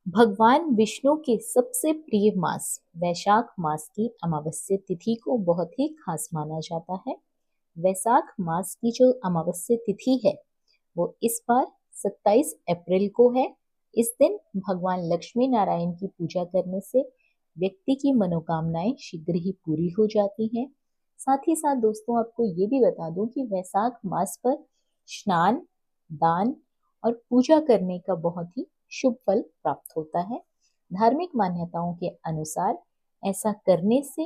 भगवान विष्णु के सबसे प्रिय मास वैशाख मास की अमावस्या तिथि को बहुत ही खास माना जाता है। वैशाख मास की जो अमावस्या तिथि है वो इस बार 27 अप्रैल को है। इस दिन भगवान लक्ष्मी नारायण की पूजा करने से व्यक्ति की मनोकामनाएं शीघ्र ही पूरी हो जाती हैं। साथ ही साथ दोस्तों आपको ये भी बता दूं कि वैशाख मास पर स्नान, दान और पूजा करने का बहुत ही शुभ फल प्राप्त होता है। धार्मिक मान्यताओं के अनुसार ऐसा करने से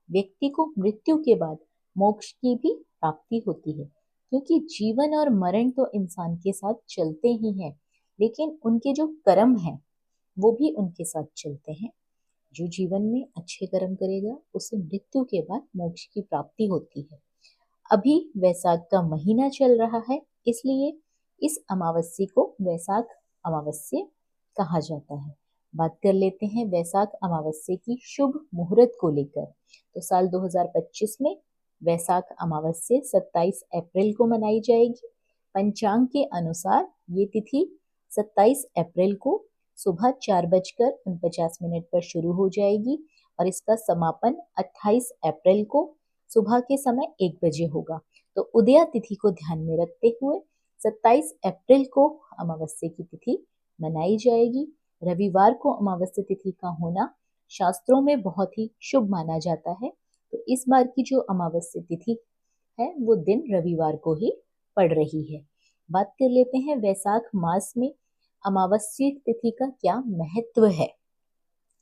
व्यक्ति को मृत्यु के बाद मोक्ष की भी प्राप्ति होती है, क्योंकि जीवन और मरण तो इंसान के साथ चलते ही हैं, लेकिन उनके जो कर्म हैं वो भी उनके साथ चलते हैं। जो जीवन में अच्छे कर्म करेगा उसे मृत्यु के बाद मोक्ष की प्राप्ति होती है। अभी वैशाख का महीना चल रहा है, इसलिए इस अमावस्या को वैशाख अमावस्या कहा जाता है। बात कर लेते हैं वैशाख अमावस्या की शुभ मुहूर्त को लेकर। तो साल 2025 में वैशाख अमावस्या 27 अप्रैल को मनाई जाएगी। पंचांग के अनुसार ये तिथि 27 अप्रैल को सुबह 4:49 पर शुरू हो जाएगी और इसका समापन 28 अप्रैल को सुबह के समय 1 बजे होगा। तो उदया तिथि को ध्यान में रखते हुए 27 अप्रैल को अमावस्या की तिथि मनाई जाएगी। रविवार को अमावस्या तिथि का होना शास्त्रों में बहुत ही शुभ माना जाता है। तो इस बार की जो अमावस्या तिथि है वो दिन रविवार को ही पड़ रही है। बात कर लेते हैं वैशाख मास में अमावस्या तिथि का क्या महत्व है।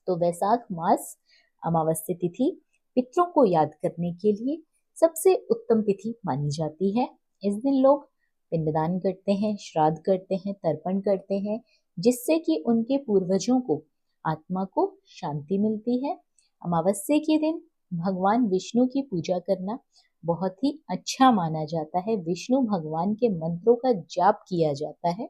तो वैशाख मास अमावस्या तिथि पितरों को याद करने के लिए सबसे उत्तम तिथि मानी जाती है। इस दिन लोग पिंडदान करते हैं, श्राद्ध करते हैं, तर्पण करते हैं, जिससे कि उनके पूर्वजों को आत्मा को शांति मिलती है। अमावस्या के दिन भगवान विष्णु की पूजा करना बहुत ही अच्छा माना जाता है। विष्णु भगवान के मंत्रों का जाप किया जाता है।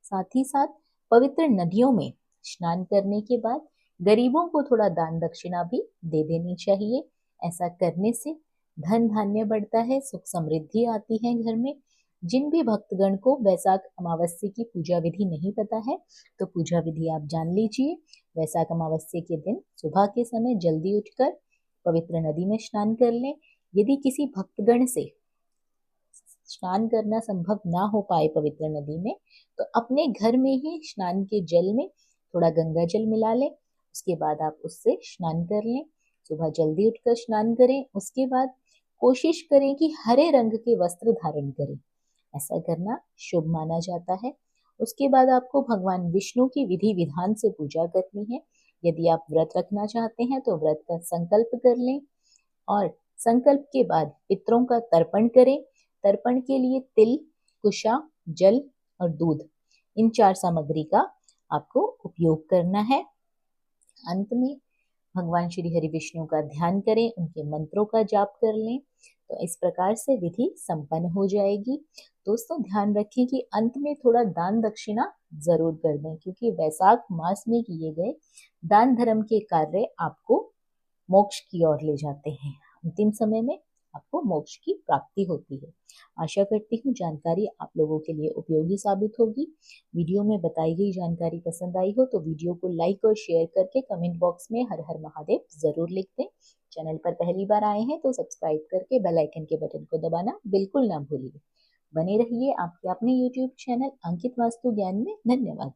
साथ ही साथ पवित्र नदियों में स्नान करने के बाद गरीबों को थोड़ा दान दक्षिणा भी दे देनी चाहिए। ऐसा करने से धन धान्य बढ़ता है, सुख समृद्धि आती है घर में। जिन भी भक्तगण को वैशाख अमावस्या की पूजा विधि नहीं पता है तो पूजा विधि आप जान लीजिए। वैशाख अमावस्या के दिन सुबह के समय जल्दी उठकर पवित्र नदी में स्नान कर लें। यदि किसी भक्तगण से स्नान करना संभव ना हो पाए पवित्र नदी में, तो अपने घर में ही स्नान के जल में थोड़ा गंगा जल मिला लें। उसके बाद आप उससे स्नान कर लें। सुबह जल्दी उठकर स्नान करें। उसके बाद कोशिश करें कि हरे रंग के वस्त्र धारण करें। ऐसा करना शुभ माना जाता है। उसके बाद आपको भगवान विष्णु की विधि विधान से पूजा करनी है। यदि आप व्रत रखना चाहते हैं तो व्रत का संकल्प कर लें और संकल्प के बाद पितरों का तर्पण करें। तर्पण के लिए तिल, कुशा, जल और दूध, इन 4 सामग्री का आपको उपयोग करना है। अंत में भगवान श्री हरि विष्णु का ध्यान करें, उनके मंत्रों का जाप कर लें। तो इस प्रकार से विधि संपन्न हो जाएगी। दोस्तों ध्यान रखें कि अंत में थोड़ा दान दक्षिणा जरूर कर दें, क्योंकि वैशाख मास में किए गए दान धर्म के कार्य आपको मोक्ष की ओर ले जाते हैं। अंतिम समय में आपको मोक्ष की प्राप्ति होती है। आशा करती हूँ जानकारी आप लोगों के लिए उपयोगी साबित होगी। वीडियो में बताई गई जानकारी पसंद आई हो तो वीडियो को लाइक और शेयर करके कमेंट बॉक्स में हर हर महादेव जरूर लिख दें। चैनल पर पहली बार आए हैं तो सब्सक्राइब करके बेल आइकन के बटन को दबाना बिल्कुल ना भूलिए। बने रहिए आपके अपने YouTube चैनल अंकित वास्तु ज्ञान में। धन्यवाद।